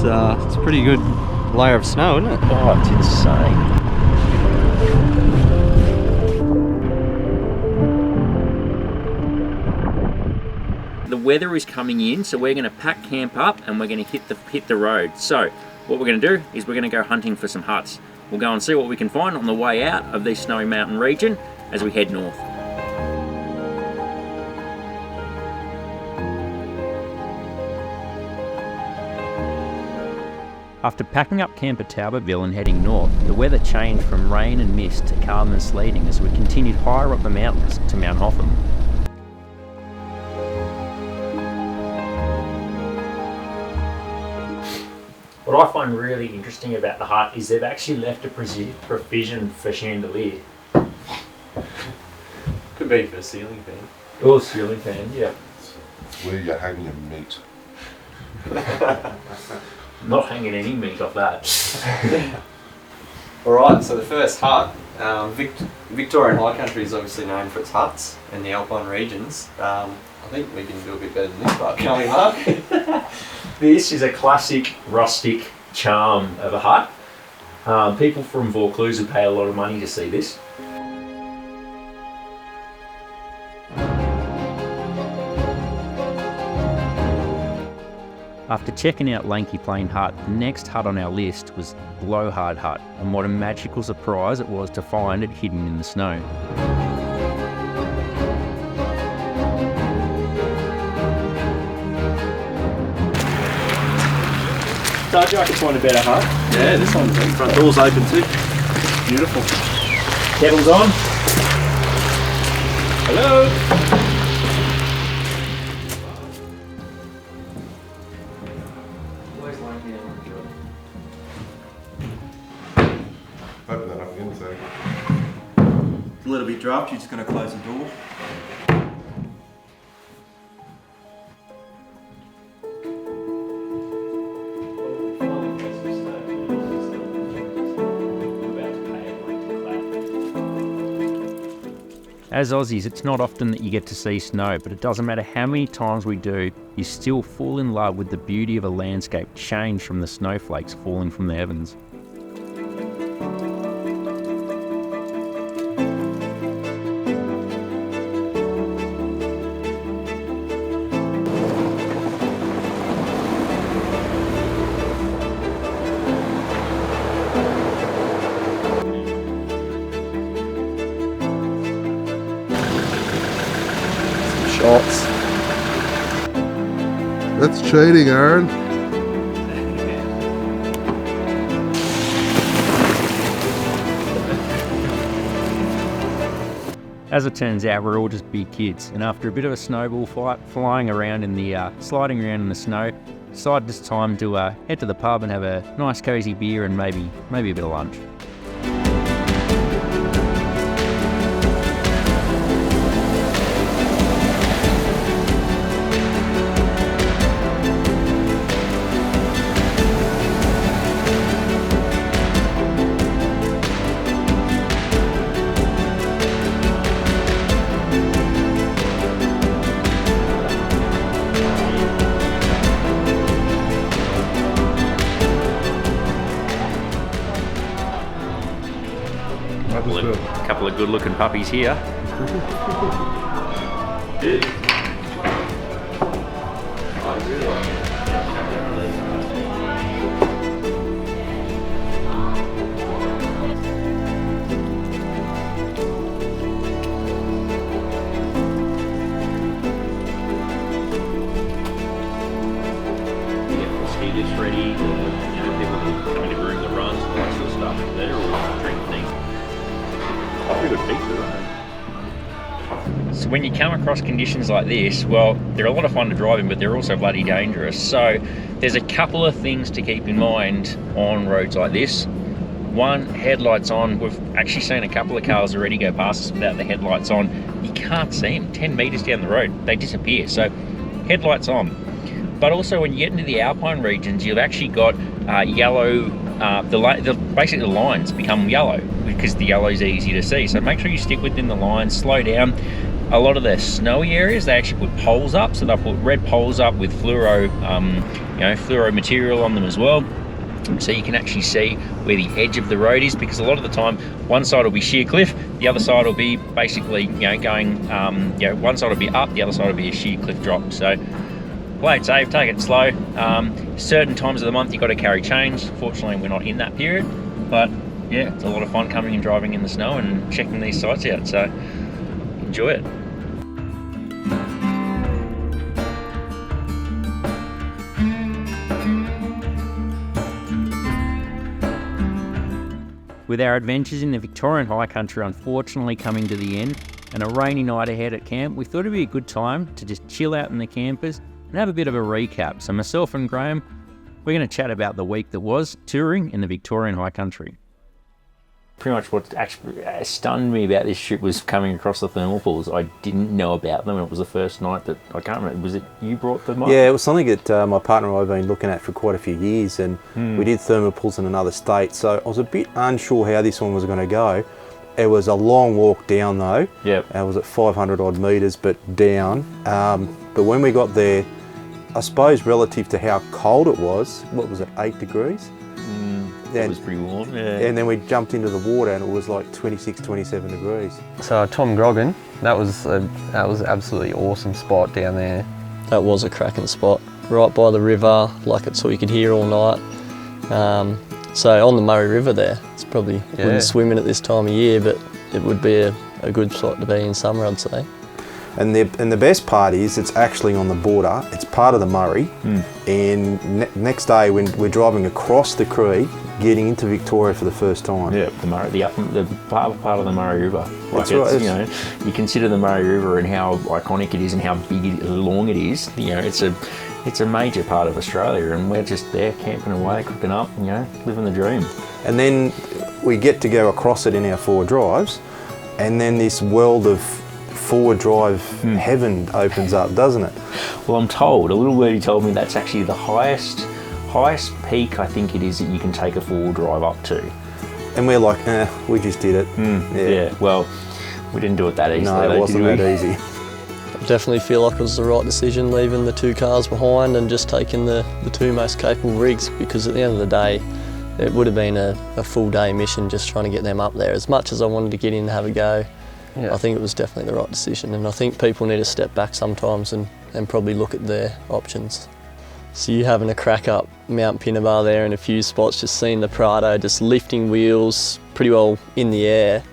It's a pretty good layer of snow, isn't it? Oh, it's insane. The weather is coming in, so we're going to pack camp up and we're going to hit the road. So what we're going to do is we're going to go hunting for some huts. We'll go and see what we can find on the way out of this snowy mountain region as we head north. After packing up camp at Talbotville and heading north, the weather changed from rain and mist to calm and sleeting as we continued higher up the mountains to Mount Hotham. What I find really interesting about the hut is they've actually left a provision for chandelier. Could be for a ceiling fan. Oh, ceiling fan, yeah. It's where you hang your meat. Not hanging any meat off that. Alright, so the first hut, Victorian High Country is obviously known for its huts and the Alpine regions. I think we can do a bit better than this part, can't we, Mark? This is a classic rustic charm of a hut. People from Vaucluse would pay a lot of money to see this. After checking out Lanky Plain Hut, the next hut on our list was Blowhard Hut, and what a magical surprise it was to find it hidden in the snow. Told you I could find a better hut. Yeah, this one's front door's open too. Beautiful. Kettle's on. Hello. Open that up again, so. It's a little bit drafty, just going to close the door. As Aussies, it's not often that you get to see snow, but it doesn't matter how many times we do, you still fall in love with the beauty of a landscape changed from the snowflakes falling from the heavens. Shots. That's cheating, Aaron. As it turns out, we're all just big kids, and after a bit of a snowball fight, flying around in the, sliding around in the snow, decided it's time to head to the pub and have a nice cozy beer and maybe a bit of lunch. Couple of good looking puppies here. Heaters ready, people coming to groom the runs and all that sort of stuff. They're all drink things. So when you come across conditions like this, well, they're a lot of fun to drive in, but they're also bloody dangerous. So there's a couple of things to keep in mind on roads like this. One, headlights on. We've actually seen a couple of cars already go past us without the headlights on. You can't see them 10 meters down the road. They disappear. So headlights on. But also when you get into the Alpine regions, you've actually got yellow, basically the lines become yellow because the yellow is easy to see. So make sure you stick within the lines, slow down. a lot of the snowy areas, they actually put poles up. So they'll put red poles up with fluoro, fluoro material on them as well. So you can actually see where the edge of the road is, because a lot of the time one side will be sheer cliff, the other side will be basically going one side will be up, the other side will be a sheer cliff drop. So play it safe, take it slow. Certain times of the month you've got to carry chains. Fortunately we're not in that period, but yeah, it's a lot of fun coming and driving in the snow and checking these sites out, so enjoy it. With our adventures in the Victorian High Country unfortunately coming to the end, and a rainy night ahead at camp, we thought it'd be a good time to just chill out in the campers and have a bit of a recap. So myself and Graham, we're going to chat about the week that was touring in the Victorian High Country. Pretty much what actually stunned me about this trip was coming across the thermal pools. I didn't know about them. It was the first night that, I can't remember, was it you brought them up? Yeah, it was something that my partner and I have been looking at for quite a few years, and we did thermal pools in another state, so I was a bit unsure how this one was going to go. It was a long walk down though. Yep. It was at 500 odd metres, but down. But when we got there, I suppose relative to how cold it was, what was it, 8 degrees? It was pretty warm, yeah. And then we jumped into the water and it was like 26, 27 degrees. So Tom Groggin, that was absolutely awesome spot down there. That was a cracking spot, right by the river, like it's all you could hear all night. So on the Murray River there, it's probably, wouldn't swim in at this time of year, but it would be a good spot to be in summer, I'd say. And the best part is it's actually on the border. It's part of the Murray. And next day when we're driving across the creek, getting into Victoria for the first time. Yeah, the Murray, the part of the Murray River. Like That's right. You know, you consider the Murray River and how iconic it is and how big long it is. You know, it's a major part of Australia, and we're just there camping away, cooking up, you know, living the dream. And then we get to go across it in our forward drives, and then this world of forward drive heaven opens up, doesn't it? Well, I'm told, a little birdie told me that's actually the highest peak I think it is that you can take a four-wheel drive up to. And we're like, we just did it. Yeah, well, we didn't do it that easily. No, it wasn't that easy. I definitely feel like it was the right decision leaving the two cars behind and just taking the two most capable rigs, because at the end of the day, it would have been a full day mission just trying to get them up there. As much as I wanted to get in and have a go, I think it was definitely the right decision, and I think people need to step back sometimes and probably look at their options. So you having a crack up Mount Pinnabar there in a few spots, just seeing the Prado just lifting wheels pretty well in the air.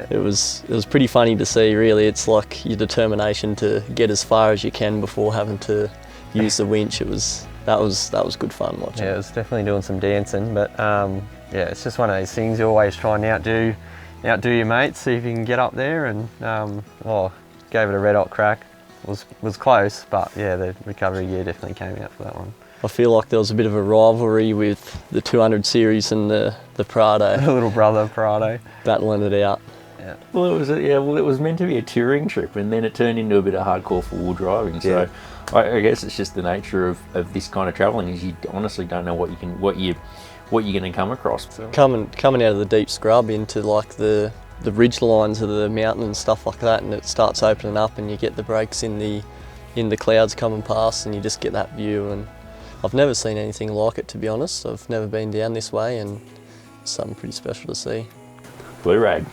It was pretty funny to see, really. It's like your determination to get as far as you can before having to use the winch. That was good fun watching. Yeah, it was definitely doing some dancing, but yeah, it's just one of those things. You always try and outdo your mates, see if you can get up there, and gave it a red hot crack. Was close, but yeah, the recovery gear definitely came out for that one. I feel like there was a bit of a rivalry with the 200 series and the Prado. The little brother Prado. Battling it out. Yeah. Well, it was meant to be a touring trip, and then it turned into a bit of hardcore four-wheel driving. So I guess it's just the nature of this kind of travelling, is you honestly don't know what you're going to come across. So. Coming out of the deep scrub into like the ridge lines of the mountain and stuff like that, and it starts opening up and you get the breaks in the clouds coming past, and you just get that view. And I've never seen anything like it, to be honest. I've never been down this way, and it's something pretty special to see. Blue rag.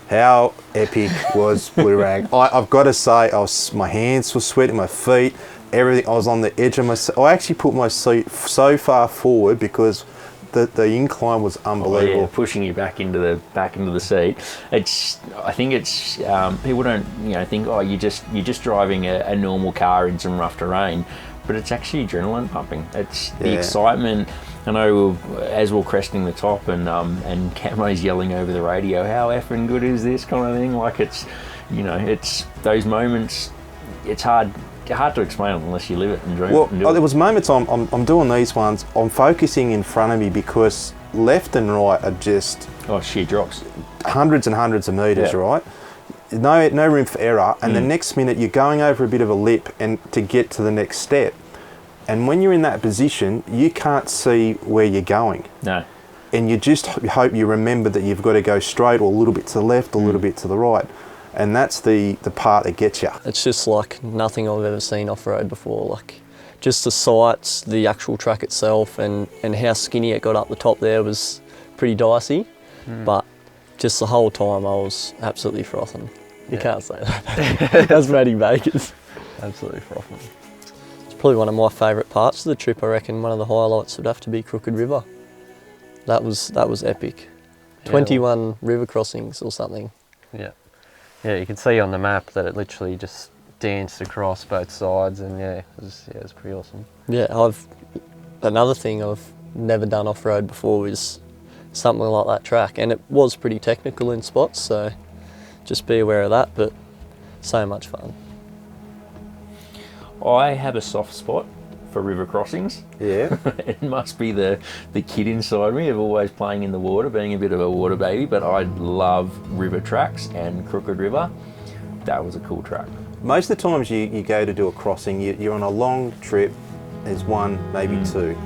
How epic was Blue Rag? I've got to say, my hands were sweating, my feet, everything. I was on the edge of my seat. I actually put my seat so far forward because the incline was unbelievable. Oh, yeah, pushing you back into the seat. I think it's people don't think you're just driving a normal car in some rough terrain, but it's actually adrenaline pumping. It's the excitement. I know as we're cresting the top and Camo's yelling over the radio, how effing good is this kind of thing? Like it's those moments. It's hard to explain unless you live it and dream it. Well, there was moments I'm doing these ones. I'm focusing in front of me because left and right are just sheer drops, hundreds and hundreds of meters, right? No room for error. And the next minute you're going over a bit of a lip and to get to the next step. And when you're in that position, you can't see where you're going. No. And you just hope you remember that you've got to go straight or a little bit to the left, or a little bit to the right. and that's the part that gets you. It's just like nothing I've ever seen off-road before. Like just the sights, the actual track itself, and how skinny it got up the top there was pretty dicey. But just the whole time I was absolutely frothing. You can't say that. That's Matty Baker's. Absolutely frothing. It's probably one of my favourite parts of the trip. I reckon one of the highlights would have to be Crooked River. That was epic. 21 river crossings or something. Yeah. Yeah, you can see on the map that it literally just danced across both sides, and it was pretty awesome. Yeah, another thing I've never done off-road before was something like that track, and it was pretty technical in spots, so just be aware of that, but so much fun. I have a soft spot for river crossings. Yeah. It must be the kid inside me of always playing in the water, being a bit of a water baby, but I love river tracks, and Crooked River, that was a cool track. Most of the times you go to do a crossing, you're on a long trip, there's one, maybe two.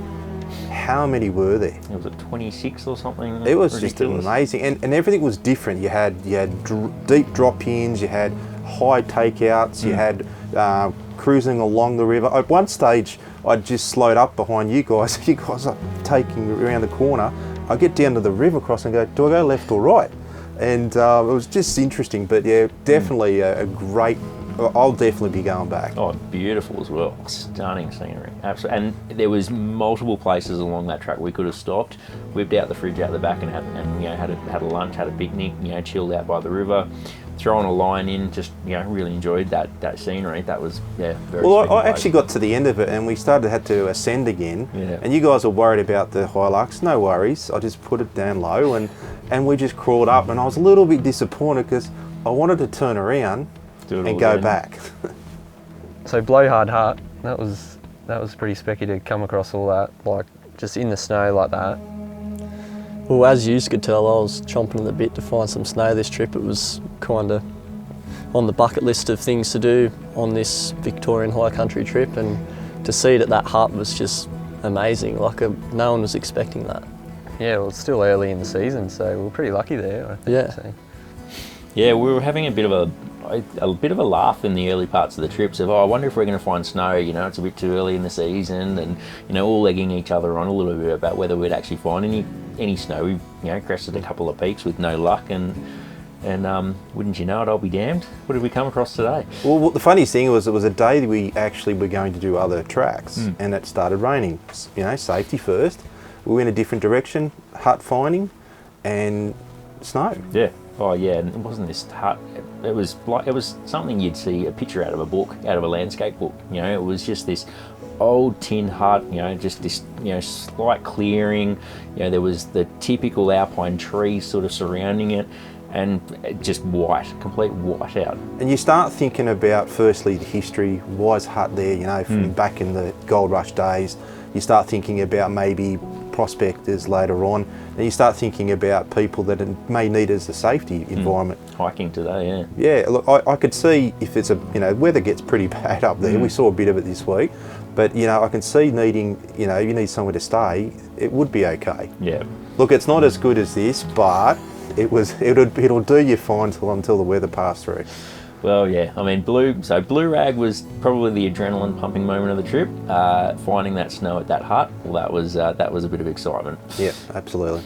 How many were there? It was at 26 or something. It was ridiculous. just amazing, and everything was different. You had deep drop-ins, you had high takeouts, you had cruising along the river. At one stage, I just slowed up behind you guys. You guys are taking around the corner. I get down to the river crossing and go, do I go left or right? And it was just interesting, but yeah, definitely a great. I'll definitely be going back. Oh, beautiful as well. Stunning scenery. Absolutely. And there was multiple places along that track we could have stopped, whipped out the fridge out the back and had a lunch, had a picnic, chilled out by the river, thrown a line in, just really enjoyed that scenery. That was very. Well, I actually got to the end of it and we had to ascend again. Yeah. And you guys were worried about the Hilux. No worries. I just put it down low and we just crawled up, and I was a little bit disappointed because I wanted to turn around and go back. So Blowhard Hut, that was pretty specky to come across all that, like just in the snow like that. Well, as you could tell, I was chomping at the bit to find some snow this trip. It was kind of on the bucket list of things to do on this Victorian High Country trip, and to see it at that hut was just amazing. Like no one was expecting that. Yeah, well, it's still early in the season, so we were pretty lucky there, I think. Yeah. So. Yeah, we were having a bit of a laugh in the early parts of the trip. So, I wonder if we're going to find snow. It's a bit too early in the season, and all egging each other on a little bit about whether we'd actually find any snow. We crested a couple of peaks with no luck, and wouldn't you know it, I'll be damned. What did we come across today? Well, the funniest thing was it was a day that we actually were going to do other tracks, and it started raining. Safety first. We went a different direction, hut finding, and snow. Yeah. Oh yeah, and it wasn't this hut. It was something you'd see a picture out of a book, out of a landscape book. It was just this old tin hut. Just this slight clearing. There was the typical alpine trees sort of surrounding it, and just complete white out. And you start thinking about firstly the history. Why is hut there? From back in the gold rush days. You start thinking about maybe prospectors later on, and you start thinking about people that it may need as a safety environment. Hiking today, yeah. Yeah, look, I could see if it's weather gets pretty bad up there. We saw a bit of it this week, but I can see needing, if you need somewhere to stay, it would be okay. Yeah. Look, it's not as good as this, but it'll do you fine until the weather passed through. Well, yeah, I mean, Blue Rag was probably the adrenaline pumping moment of the trip. Finding that snow at that hut, well, that was a bit of excitement. Yeah, absolutely.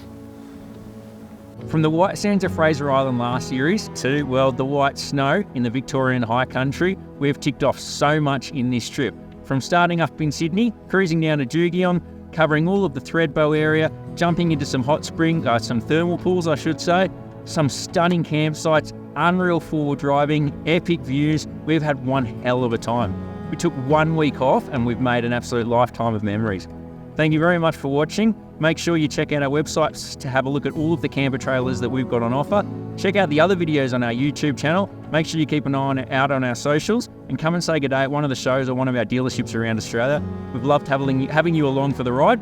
From the White Sands of Fraser Island last series to, the white snow in the Victorian High Country, we've ticked off so much in this trip. From starting up in Sydney, cruising down to Jugiong, covering all of the Thredbo area, jumping into some hot some thermal pools, I should say, some stunning campsites, unreal forward driving, epic views. We've had one hell of a time. We took 1 week off and we've made an absolute lifetime of memories. Thank you very much for watching. Make sure you check out our websites to have a look at all of the camper trailers that we've got on offer. Check out the other videos on our YouTube channel. Make sure you keep an eye out on our socials and come and say good day at one of the shows or one of our dealerships around Australia. We've loved having you along for the ride.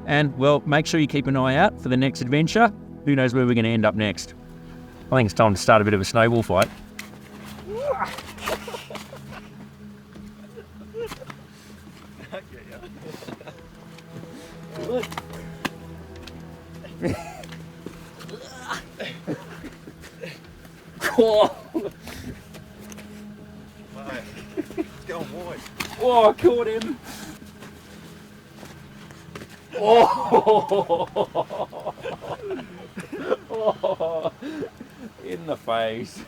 And make sure you keep an eye out for the next adventure. Who knows where we're going to end up next. I think it's time to start a bit of a snowball fight. Go on wide. Oh, I caught him. Oh. Oh. In the face.